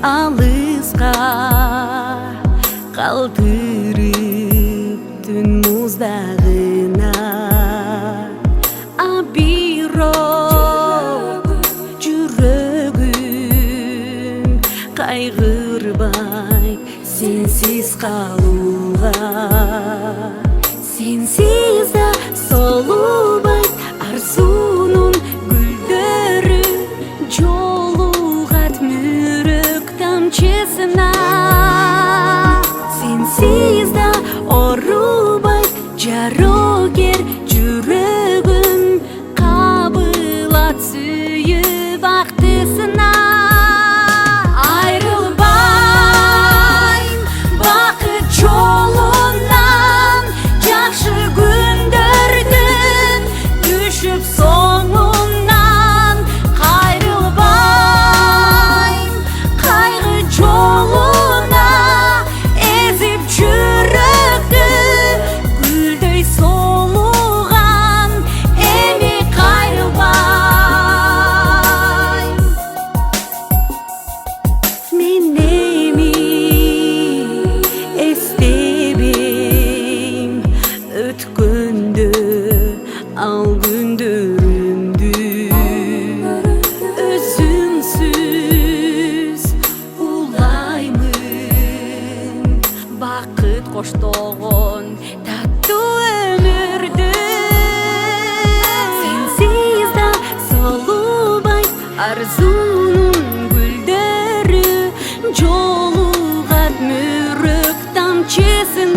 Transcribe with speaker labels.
Speaker 1: алыска калтырып түн муздагына бирок жүрөгүм кайгырбай сенсиз калууга сенсиз да солубайт арзуунун гүлдөрү жолугат мүрөк тамчысына сенсиз да оорубайт жарогер жүрөгүм кабылат сүйүп актысына айрылбайм бакыт жолунан жакшы күндөрдүн түшүп соңунан кайрылбайм кайгы жолуна эзип жүрөктү гүлдөй солуган эми кайрылбайм мен эми эстебейм өткөндө ал күндөрүмдү өзүңсүз улаймын бакыт коштогон таттуу өмүрдү сенсиз да солубайт арзуунун гүлдөрү жолугат мүрөк тамчысын